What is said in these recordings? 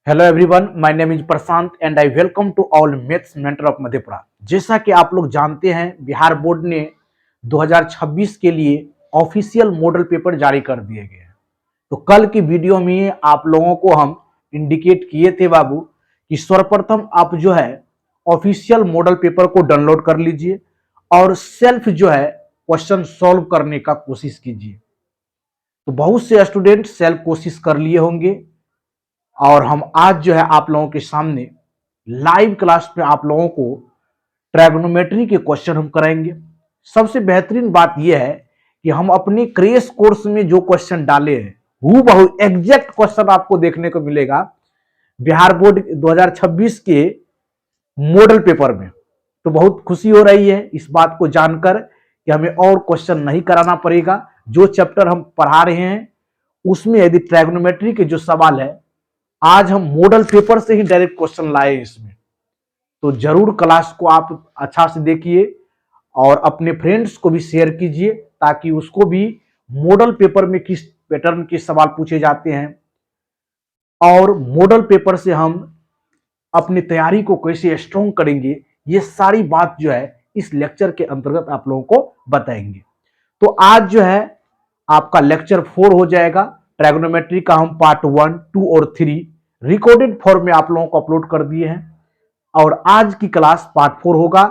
Hello everyone, my name is Prashant and I welcome to all maths mentor of Madhepura. जैसा कि आप लोग जानते हैं, बिहार बोर्ड ने 2026 के लिए ऑफिशियल मॉडल पेपर जारी कर दिए गए हैं। तो कल की वीडियो में आप लोगों को हम इंडिकेट किए थे बाबू कि सर्वप्रथम आप जो है ऑफिशियल मॉडल पेपर को डाउनलोड कर लीजिए और सेल्फ जो है क्वेश्चन सॉल्व करने का कोशिश कीजिए। तो बहुत से स्टूडेंट सेल्फ कोशिश कर लिए होंगे और हम आज जो है आप लोगों के सामने लाइव क्लास में आप लोगों को ट्रायगोनोमेट्री के क्वेश्चन हम कराएंगे। सबसे बेहतरीन बात यह है कि हम अपने क्रेश कोर्स में जो क्वेश्चन डाले हैं हूबहू एग्जैक्ट क्वेश्चन आपको देखने को मिलेगा बिहार बोर्ड 2026 के मॉडल पेपर में। तो बहुत खुशी हो रही है इस बात को जानकर कि हमें और क्वेश्चन नहीं कराना पड़ेगा। जो चैप्टर हम पढ़ा रहे हैं उसमें यदि ट्रायगोनोमेट्री के जो सवाल है आज हम मॉडल पेपर से ही डायरेक्ट क्वेश्चन लाए इसमें। तो जरूर क्लास को आप अच्छा से देखिए और अपने फ्रेंड्स को भी शेयर कीजिए ताकि उसको भी मॉडल पेपर में किस पैटर्न के सवाल पूछे जाते हैं और मॉडल पेपर से हम अपनी तैयारी को कैसे स्ट्रॉन्ग करेंगे, ये सारी बात जो है इस लेक्चर के अंतर्गत आप लोगों को बताएंगे। तो आज जो है आपका लेक्चर 4 हो जाएगा। ट्रायगोनोमेट्री का हम पार्ट 1, 2 और 3 रिकॉर्डेड फॉर्म में आप लोगों को अपलोड कर दिए हैं और आज की क्लास पार्ट 4 होगा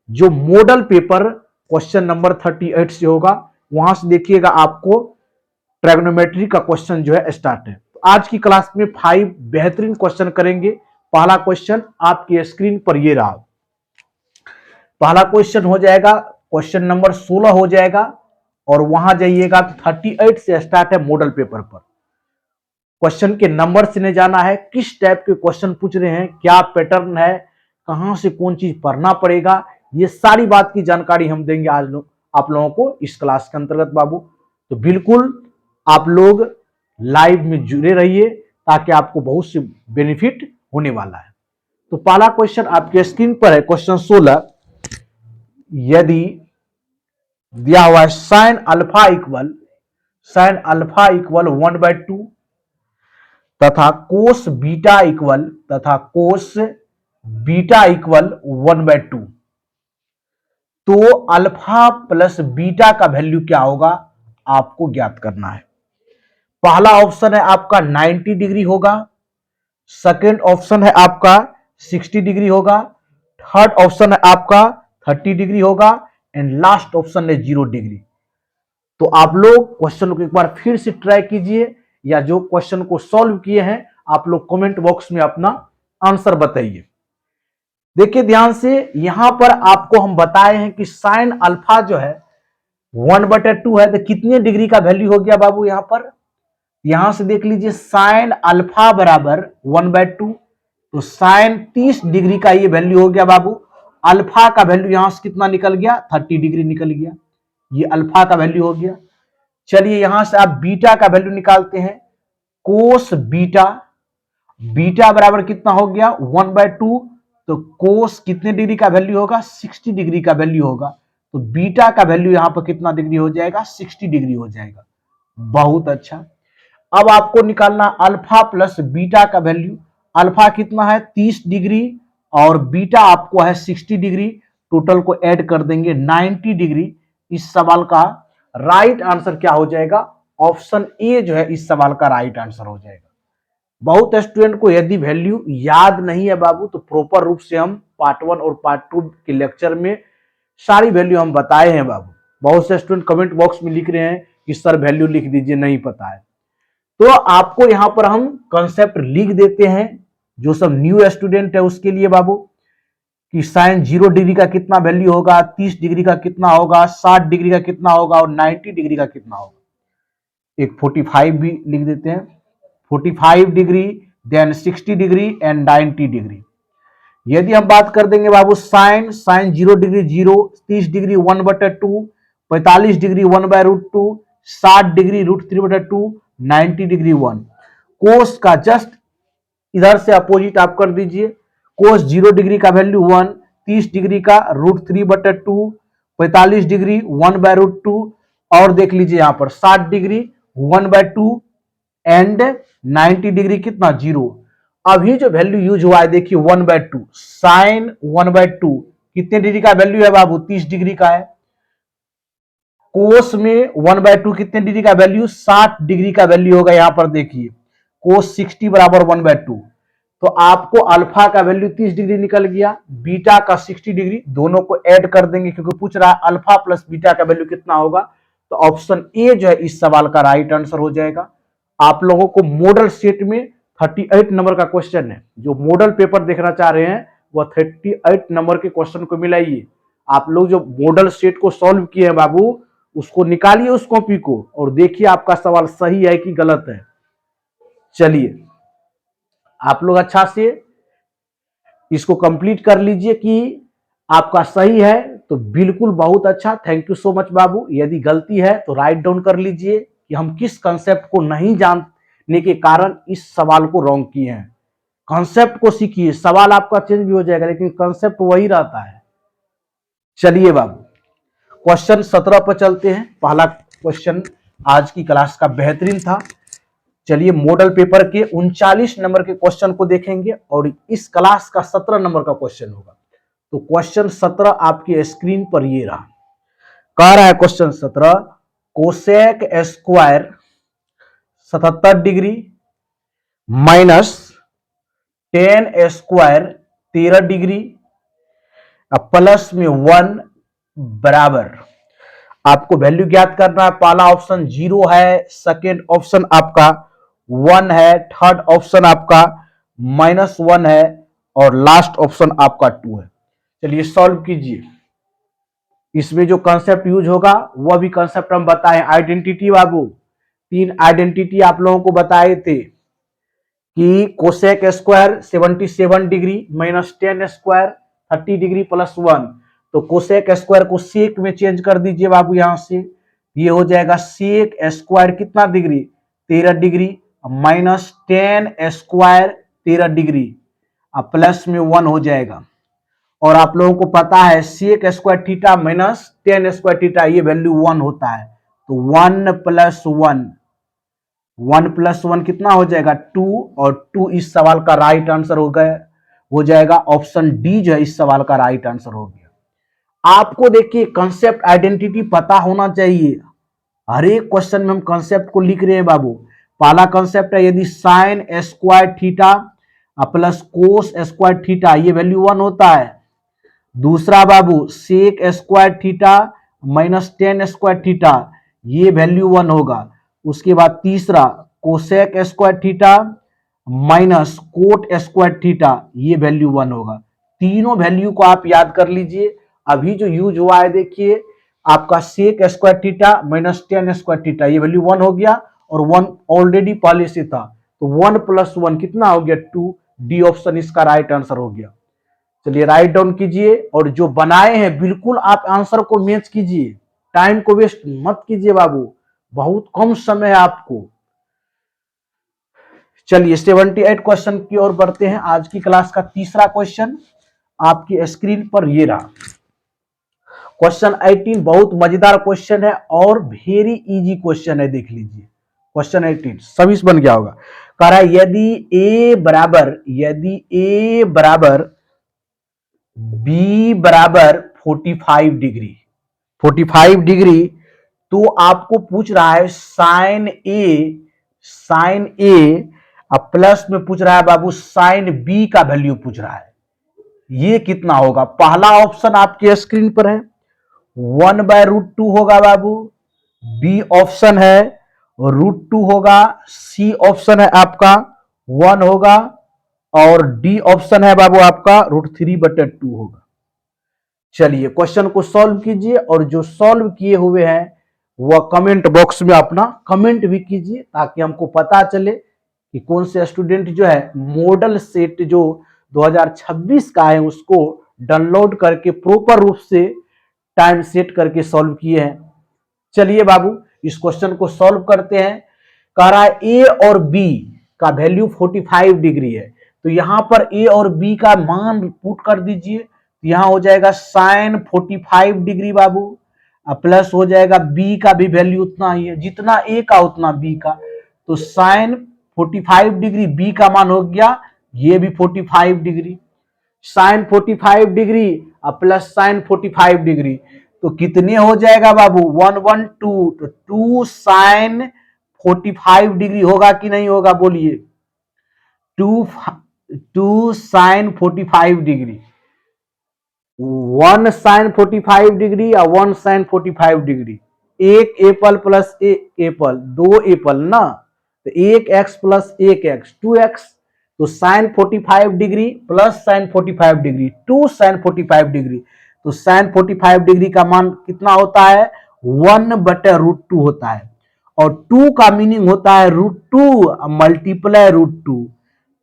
जो मॉडल पेपर क्वेश्चन नंबर 38 से होगा। वहां से देखिएगा आपको ट्रायगोनोमेट्री का क्वेश्चन जो है स्टार्ट है। तो आज की क्लास में 5 बेहतरीन क्वेश्चन करेंगे। पहला क्वेश्चन आपकी स्क्रीन पर ये रहा। पहला क्वेश्चन हो जाएगा क्वेश्चन नंबर 16 हो जाएगा और वहां जाइएगा तो 38 से स्टार्ट है मॉडल पेपर पर। क्वेश्चन के नंबर से नहीं जाना है, किस टाइप के क्वेश्चन पूछ रहे हैं, क्या पैटर्न है, कहां से कौन चीज पढ़ना पड़ेगा, ये सारी बात की जानकारी हम देंगे आज आप लोगों को इस क्लास के अंतर्गत बाबू। तो बिल्कुल आप लोग लाइव में जुड़े रहिए ताकि आपको बहुत से बेनिफिट होने वाला है। तो पहला क्वेश्चन आपके स्क्रीन पर है क्वेश्चन 16। यदि दिया हुआ है साइन अल्फा इक्वल 1/2 तथा कोस बीटा इक्वल 1/2, तो अल्फा प्लस बीटा का वैल्यू क्या होगा आपको ज्ञात करना है। पहला ऑप्शन है आपका 90 डिग्री होगा, सेकेंड ऑप्शन है आपका 60 डिग्री होगा, थर्ड ऑप्शन है आपका 30 डिग्री होगा एंड लास्ट ऑप्शन है 0 डिग्री। तो आप लोग क्वेश्चन को एक बार फिर से ट्राई कीजिए या जो क्वेश्चन को सॉल्व किए हैं आप लोग कमेंट बॉक्स में अपना आंसर बताइए। देखिए ध्यान से, यहां पर आपको हम बताए हैं कि साइन अल्फा जो है 1/2 है, तो कितने डिग्री का वैल्यू हो गया बाबू यहां पर, यहां से देख लीजिए साइन अल्फा बराबर 1/2, तो साइन 30 डिग्री का ये वैल्यू हो गया बाबू। अल्फा का वैल्यू यहां से कितना निकल गया, 30 डिग्री निकल गया, ये अल्फा का वैल्यू हो गया। चलिए यहां से आप बीटा का वैल्यू निकालते हैं, कोस बीटा बराबर कितना हो गया 1/2, तो कोस कितने डिग्री का वैल्यू होगा 60 डिग्री का वैल्यू होगा, तो बीटा का वैल्यू यहां पर कितना डिग्री हो जाएगा 60 डिग्री हो जाएगा। बहुत अच्छा। अब आपको निकालना अल्फा प्लस बीटा का वैल्यू। अल्फा कितना है 30 डिग्री और बीटा आपको है 60 डिग्री, टोटल को ऐड कर देंगे 90 डिग्री। इस सवाल का राइट आंसर क्या हो जाएगा, ऑप्शन ए जो है इस सवाल का राइट आंसर हो जाएगा। बहुत स्टूडेंट को यदि वैल्यू याद नहीं है बाबू तो प्रॉपर रूप से हम पार्ट 1 और पार्ट 2 के लेक्चर में सारी वैल्यू हम बताए हैं बाबू। बहुत से स्टूडेंट कमेंट बॉक्स में लिख रहे हैं कि सर वैल्यू लिख दीजिए, नहीं पता है, तो आपको यहां पर हम कंसेप्ट लिख देते हैं। जो सब न्यू स्टूडेंट है उसके लिए बाबू कि साइन 0 डिग्री का कितना वैल्यू होगा, 30 डिग्री का कितना होगा, 60 डिग्री का कितना होगा और 90 डिग्री का कितना होगा। एक 45 भी लिख देते हैं, 45 degree, then 60 degree and 90 degree. यदि हम बात कर देंगे बाबू sine 0 degree 0, 30 degree 1/2, 45 degree 1/√2, 60 degree √3/2, 90 degree 1। Cos का जस्ट इधर से अपोजिट आप कर दीजिए, कोस 0 डिग्री का वैल्यू 1, 30 डिग्री का √3/2, 45 डिग्री 1/√2 और देख लीजिए यहां पर 60 डिग्री 1/2 एंड 90 डिग्री कितना 0। अभी जो वैल्यू यूज हुआ है देखिए 1/2 साइन 1/2 कितने डिग्री का वैल्यू है बाबू? 30 डिग्री का है। कोस में 1/2 कितने डिग्री का वैल्यू? 60 डिग्री का वैल्यू होगा। यहां पर देखिए कोस 60 बराबर 1/2, तो आपको अल्फा का वैल्यू 30 डिग्री निकल गया, बीटा का 60 डिग्री, दोनों को ऐड कर देंगे क्योंकि पूछ रहा है अल्फा प्लस बीटा का वैल्यू कितना होगा। तो ऑप्शन ए जो है इस सवाल का राइट आंसर हो जाएगा। आप लोगों को मॉडल सेट में 38 नंबर का क्वेश्चन है। जो मॉडल पेपर देखना चाह रहे हैं वह 38 नंबर के क्वेश्चन को मिलाइए। आप लोग जो मॉडल सेट को सॉल्व किए हैं बाबू, उसको निकालिए उस कॉपी को और देखिए आपका सवाल सही है कि गलत है। चलिए आप लोग अच्छा से इसको कंप्लीट कर लीजिए कि आपका सही है तो बिल्कुल बहुत अच्छा। थैंक यू सो मच बाबू। यदि गलती है तो राइट डाउन कर लीजिए कि हम किस कंसेप्ट को नहीं जानने के कारण इस सवाल को रॉन्ग किए हैं। कंसेप्ट को सीखिए, सवाल आपका चेंज भी हो जाएगा लेकिन कंसेप्ट वही रहता है। चलिए बाबू क्वेश्चन 17 पर चलते हैं। पहला क्वेश्चन आज की क्लास का बेहतरीन था। चलिए मॉडल पेपर के 39 नंबर के क्वेश्चन को देखेंगे और इस क्लास का 17 नंबर का क्वेश्चन होगा। तो क्वेश्चन 17 आपकी स्क्रीन पर ये रहा। कह रहा है question 17 cosec square 77 degree minus tan square 13 degree plus में 1 बराबर। आपको वैल्यू ज्ञात करना है। पहला ऑप्शन 0 है, सेकेंड ऑप्शन आपका 1 है, थर्ड ऑप्शन आपका -1 है और लास्ट ऑप्शन आपका 2 है। चलिए सॉल्व कीजिए। इसमें जो कंसेप्ट यूज होगा वह भी कंसेप्ट हम बताए। आइडेंटिटी बाबू 3 आइडेंटिटी आप लोगों को बताए थे कि cosec square 77 degree minus tan square 30 degree plus 1। तो कोसेक स्क्वायर को सेक में चेंज कर दीजिए बाबू। यहां से ये हो जाएगा सेक स्क्वायर कितना degree? 13 degree minus tan square 13 degree plus में 1 हो जाएगा। और आप लोगों को पता है sec square theta minus tan square theta ये वैल्यू 1 होता है। तो 1 + 1 1 + 1 कितना हो जाएगा? 2 और 2 इस सवाल का राइट आंसर हो गया, हो जाएगा ऑप्शन डी जो है इस सवाल का राइट आंसर हो गया। आपको देखिए कंसेप्ट आइडेंटिटी पता होना चाहिए। हर एक क्वेश्चन में हम कंसेप्ट को लिख रहे हैं बाबू। पहला कंसेप्ट है यदि sine square theta plus cos square theta ये वैल्यू 1 होता है। दूसरा बाबू sec square theta minus tan square theta ये वैल्यू 1 होगा। उसके बाद तीसरा cosec square theta minus cot square theta ये वैल्यू 1 होगा। तीनों वैल्यू को आप याद कर लीजिए। अभी जो यूज हुआ है देखिए आपका sec square theta minus tan square theta ये वैल्यू 1 हो गया और 1 ऑलरेडी पहले से था। तो 1 + 1 कितना हो गया? 2। डी ऑप्शन इसका राइट आंसर हो गया। चलिए राइट डाउन कीजिए और जो बनाए हैं बिल्कुल आप आंसर को मैच कीजिए। टाइम को वेस्ट मत कीजिए बाबू, बहुत कम समय है आपको। चलिए 78 क्वेश्चन की ओर बढ़ते हैं। आज की क्लास का तीसरा क्वेश्चन आपकी स्क्रीन पर ये रहा। क्वेश्चन 18 बहुत मजेदार क्वेश्चन है और वेरी इजी क्वेश्चन है। देख लीजिए क्वेश्चन 18 सभी बन गया होगा। कह रहा है यदि ए बराबर बी बराबर 45 डिग्री तो आपको पूछ रहा है साइन ए प्लस में पूछ रहा है बाबू साइन बी का वैल्यू पूछ रहा है। ये कितना होगा? पहला ऑप्शन आपके स्क्रीन पर है 1/√2 होगा बाबू। बी ऑप्शन है √2 होगा। सी ऑप्शन है आपका 1 होगा और डी ऑप्शन है बाबू आपका √3/2 होगा। चलिए क्वेश्चन को सॉल्व कीजिए और जो सॉल्व किए हुए हैं वह कमेंट बॉक्स में अपना कमेंट भी कीजिए ताकि हमको पता चले कि कौन से स्टूडेंट जो है मॉडल सेट जो 2026 का है उसको डाउनलोड करके प्रॉपर रूप से टाइम सेट करके सॉल्व किए हैं। चलिए बाबू इस क्वेश्चन को सॉल्व करते हैं। कह रहा है ए और बी का वैल्यू 45 डिग्री है। तो यहां पर ए और बी का मान पुट कर दीजिए। यहां हो जाएगा साइन 45 डिग्री बाबू प्लस हो जाएगा बी का भी वैल्यू उतना ही है जितना ए का उतना बी का। तो साइन 45 डिग्री बी का मान हो गया ये भी 45 डिग्री, साइन 45 डिग्री और प्लस साइन 45 डिग्री, तो कितने हो जाएगा बाबू 112, तो 2 साइन 45 डिग्री होगा कि नहीं होगा बोलिए, 2 2 साइन 45 डिग्री, 1 साइन 45 डिग्री और 1 साइन 45 डिग्री, एक एप्पल प्लस एक एप्पल, दो एप्पल ना, तो एक एक्स प्लस एक एक्स 2x, तो sine 45 degree plus sine 45 degree 2 sine 45 degree, तो साइन 45 डिग्री का मान कितना होता है 1/√2 होता है, और 2 का मीनिंग होता है √2 मल्टीप्लाई √2,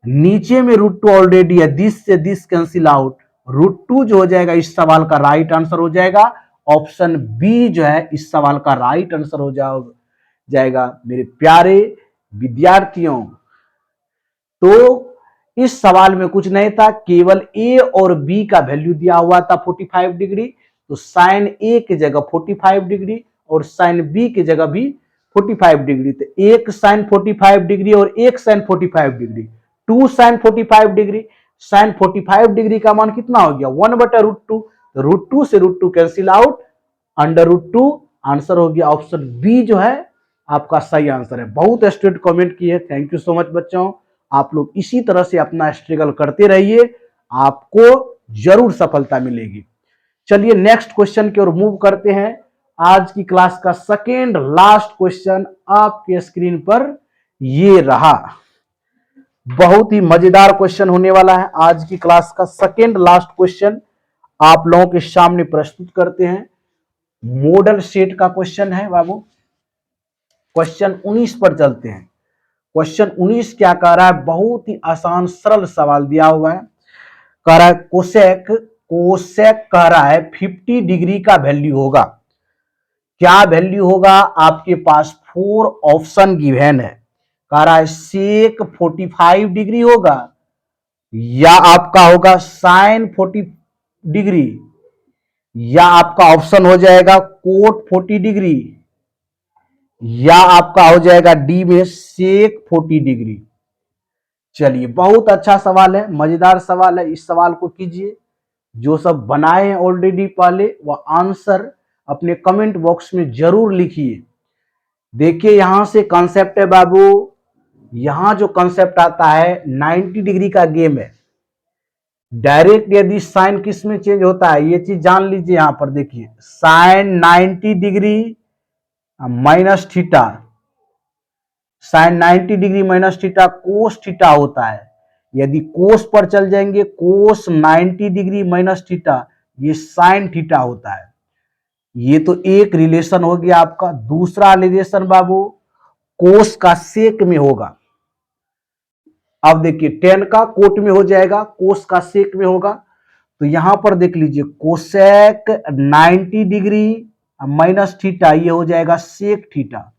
नीचे में √2 ऑलरेडी है, दिस से दिस कैंसिल आउट, √2 जो हो जाएगा इस सवाल का राइट आंसर हो जाएगा, ऑप्शन बी जो है इस सवाल का राइट आंसर हो जाएगा मेरे प्यारे विद्यार्थियों। तो इस सवाल में कुछ नहीं था, केवल ए और बी का वैल्यू दिया हुआ था 45 डिग्री, तो साइन ए की जगह 45 डिग्री और साइन बी की जगह भी 45 डिग्री, तो एक साइन 45 डिग्री और एक sine 45 degree, 2 sine 45 degree, sine 45 degree का मान कितना हो गया 1/√2, तो √2 से √2 कैंसिल आउट, √2 आंसर हो गया ऑप्शन बी जो है आपका सही आंसर है। बहुत स्टूडेंट कमेंट किए, थैंक यू सो मच बच्चों, आप लोग इसी तरह से अपना स्ट्रगल करते रहिए, आपको जरूर सफलता मिलेगी। चलिए नेक्स्ट क्वेश्चन की ओर मूव करते हैं। आज की क्लास का सेकेंड लास्ट क्वेश्चन आपके स्क्रीन पर ये रहा, बहुत ही मजेदार क्वेश्चन होने वाला है। आज की क्लास का सेकेंड लास्ट क्वेश्चन आप लोगों के सामने प्रस्तुत करते हैं, मॉडल सेट का क्वेश्चन है बाबू। क्वेश्चन 19 पर चलते हैं। क्वेश्चन 19 क्या कह रहा है, बहुत ही आसान सरल सवाल दिया हुआ है, कह रहा है कोसेक कह रहा है 50 डिग्री का वैल्यू होगा, क्या वैल्यू होगा, आपके पास 4 ऑप्शन गिवन है, कह रहा है सेक 45 डिग्री होगा, या आपका होगा साइन 40 डिग्री, या आपका ऑप्शन हो जाएगा कोट 40 डिग्री, या आपका हो जाएगा डी में सेक 40 डिग्री। चलिए बहुत अच्छा सवाल है, मजेदार सवाल है, इस सवाल को कीजिए। जो सब बनाए हैं ऑलरेडी पहले वह आंसर अपने कमेंट बॉक्स में जरूर लिखिए। देखिए यहां से कॉन्सेप्ट है बाबू, यहां जो कॉन्सेप्ट आता है 90 डिग्री का गेम है, डायरेक्ट यदि साइन किस में चेंज होता है ये चीज जान लीजिए। यहां पर देखिए sine 90 degree minus theta, sine 90 degree minus theta cos theta होता है, यदि कोस पर चल जाएंगे कोस 90 डिग्री माइनस थीटा ये साइन थीटा होता है। ये तो एक रिलेशन हो गया आपका। दूसरा रिलेशन बाबू कोस का सेक में होगा, अब देखिए टेन का कोट में हो जाएगा, कोस का सेक में होगा, तो यहां पर देख लीजिए कोसेक 90 डिग्री माइनस थीटा ये हो जाएगा सेक थीटा,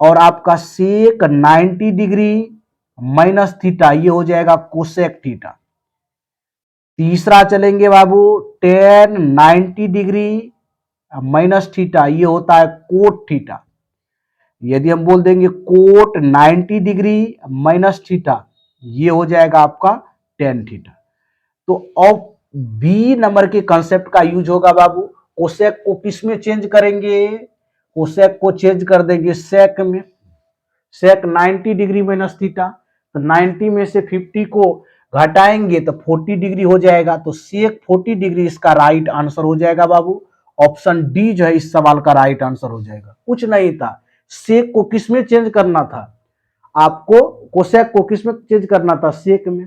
और आपका सेक 90 डिग्री माइनस थीटा ये हो जाएगा कोसेक थीटा। तीसरा चलेंगे बाबू टेन 90 डिग्री माइनस थीटा ये होता है कोट थीटा, यदि हम बोल देंगे कोट 90 डिग्री माइनस थीटा ये हो जाएगा आपका टेन थीटा। तो अब बी नंबर के कंसेप्ट का यूज होगा बाबू, कोसेक को किस में चेंज करेंगे, कोसेक को चेंज कर देंगे सेक में, सेक 90 डिग्री माइनस थीटा, तो 90 में से 50 को घटाएंगे तो 40 डिग्री हो जाएगा, तो सेक 40 डिग्री इसका राइट आंसर हो जाएगा बाबू। ऑप्शन डी जो है इस सवाल का राइट आंसर हो जाएगा। कुछ नहीं था, सेक को किस में चेंज करना था, आपको कोसेक को किस में चेंज करना था, सेक में।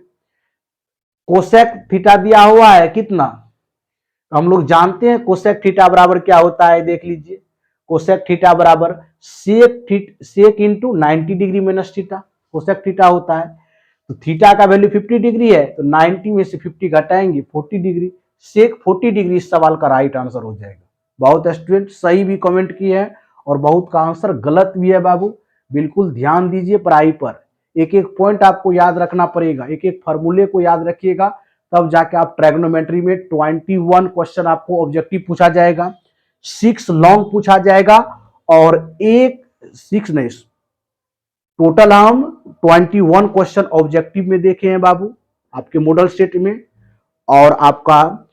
कोसेक थीटा दिया हुआ है कितना, हम लोग जानते हैं कोसेक थीटा बराबर क्या होता है, देख लीजिए कोसेक थीटा बराबर sec into 90 degree minus theta cosec theta होता है। तो थीटा का वैल्यू 50 डिग्री है, तो 90 में से 50 घटाएंगे 40 डिग्री, सेक 40 डिग्री इस सवाल का राइट आंसर हो जाएगा। बहुत स्टूडेंट सही भी कमेंट किए हैं और बहुत का आंसर गलत भी है बाबू, बिल्कुल ध्यान दीजिए पढ़ाई पर, एक एक पॉइंट आपको याद रखना पड़ेगा, एक एक फॉर्मूले को याद रखिएगा, तब जाके आप ट्रिग्नोमेट्री में 21 क्वेश्चन आपको ऑब्जेक्टिव पूछा जाएगा, 6 लॉन्ग पूछा जाएगा, और एक 6 नहीं टोटल हम 21 क्वेश्चन ऑब्जेक्टिव में देखे हैं बाबू आपके मॉडल स्टेट में, और आपका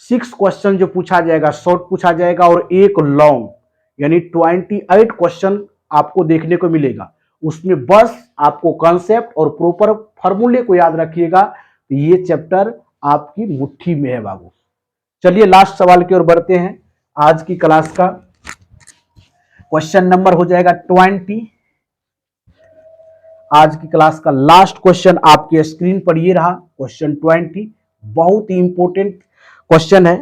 6 क्वेश्चन जो पूछा जाएगा शॉर्ट पूछा जाएगा, और एक लॉन्ग, यानी 28 क्वेश्चन आपको देखने को मिलेगा। उसमें बस आपको कॉन्सेप्ट और प्रॉपर फॉर्मूले को याद रखिएगा, तो ये चैप्टर आपकी मुट्ठी में है बाबू। चलिए लास्ट सवाल की ओर बढ़ते हैं। आज की क्लास का क्वेश्चन नंबर हो जाएगा 20। आज की क्लास का लास्ट क्वेश्चन आपके स्क्रीन पर ये रहा, क्वेश्चन 20। बहुत ही इंपॉर्टेंट क्वेश्चन है।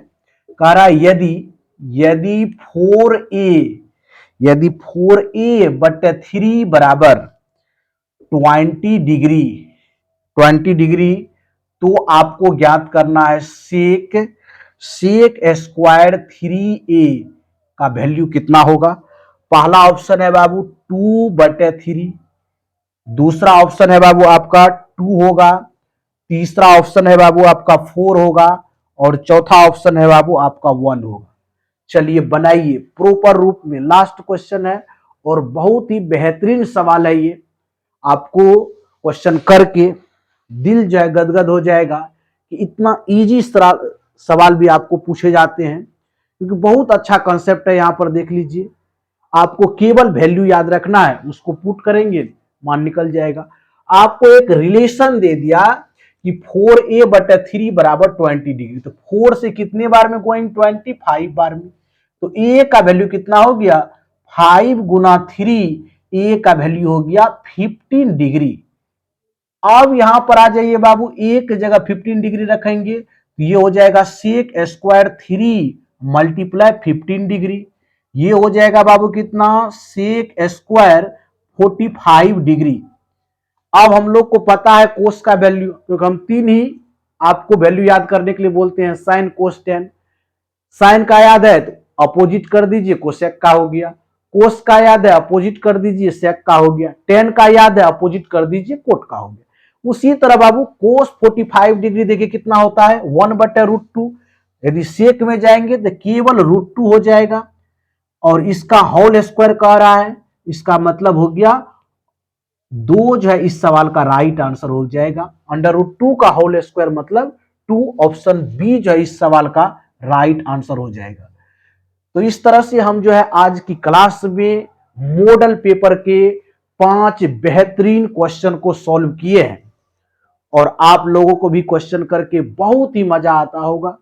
कह रहा यदि 4a बटे 3 बराबर 20 डिग्री, तो आपको ज्ञात करना है सेक स्क्वायर 3a का वैल्यू कितना होगा। पहला ऑप्शन है बाबू 2/3, दूसरा ऑप्शन है बाबू आपका 2 होगा, तीसरा ऑप्शन है बाबू आपका 4 होगा, और चौथा ऑप्शन है बाबू आपका 1 होगा। चलिए बनाइए प्रॉपर रूप में। लास्ट क्वेश्चन है और बहुत ही बेहतरीन सवाल है ये। आपको क्वेश्चन करके दिल जो है गदगद हो जाएगा कि इतना इजी सवाल भी आपको पूछे जाते हैं, क्योंकि बहुत अच्छा कॉन्सेप्ट है। यहाँ पर देख लीजिए, आपको केवल वैल्यू याद रखना है, उसको पुट करेंगे मान निकल जाएगा। आपको एक रिलेशन दे दिया कि 4a/3 बराबर 20 डिग्री, तो 4 से कितने बार में गोइंग 25 बार में, तो a का वैल्यू कितना हो गया 5 गुना 3, a का वैल्यू हो गया 15 डिग्री। अब यहां पर आ जाइए बाबू, एक जगह 15 डिग्री रखेंगे तो ये हो जाएगा सेक स्क्वायर 3 मल्टीप्लाई 15 डिग्री, ये हो जाएगा बाबू कितना सेक स्क्वायर 45 डिग्री। अब हम लोग को पता है कोस का वैल्यू, क्योंकि हम 3 ही आपको वैल्यू याद करने के लिए बोलते हैं, साइन कोस टेन। साइन का याद है तो अपोजिट कर दीजिए, कोसेक का हो गया। कोस का याद है अपोजिट कर दीजिए, सेक का हो गया। टेन का याद है अपोजिट कर दीजिए, कोट का हो गया। उसी तरह बाबू कोस 45 डिग्री देखिए कितना होता है 1/√2। यदि सेक में जाएंगे तो केवल √2 हो जाएगा, और इसका होल स्क्वायर कह रहा है, इसका मतलब हो गया 2 जो है इस सवाल का राइट आंसर हो जाएगा। √2 का होल स्क्वायर मतलब 2, ऑप्शन बी जो है इस सवाल का राइट आंसर हो जाएगा। तो इस तरह से हम जो है आज की क्लास में मॉडल पेपर के 5 बेहतरीन क्वेश्चन को सॉल्व किए हैं, और आप लोगों को भी क्वेश्चन करके बहुत ही मजा आता होगा।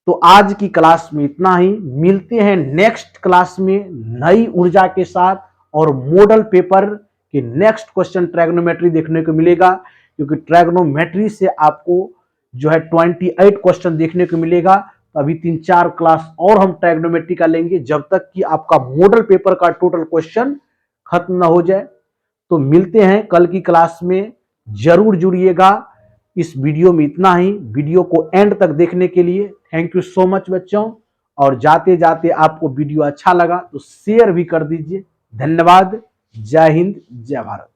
तो आज की क्लास में इतना ही, मिलते हैं नेक्स्ट क्लास में नई ऊर्जा के साथ, और मॉडल पेपर के नेक्स्ट क्वेश्चन ट्रायगोनोमेट्री देखने को मिलेगा, क्योंकि ट्रायगोनोमेट्री से आपको जो है 28 क्वेश्चन देखने को मिलेगा। तो अभी 3-4 क्लास और हम ट्रायगोनोमेट्री का लेंगे, जब तक कि आपका मॉडल पेपर का टोटल क्वेश्चन खत्म ना हो जाए। तो मिलते हैं कल की क्लास में, जरूर जुड़िएगा। इस वीडियो में इतना ही। वीडियो को एंड तक देखने के लिए थैंक यू सो मच बच्चों, और जाते जाते आपको वीडियो अच्छा लगा तो शेयर भी कर दीजिए। धन्यवाद। जय हिंद, जय भारत।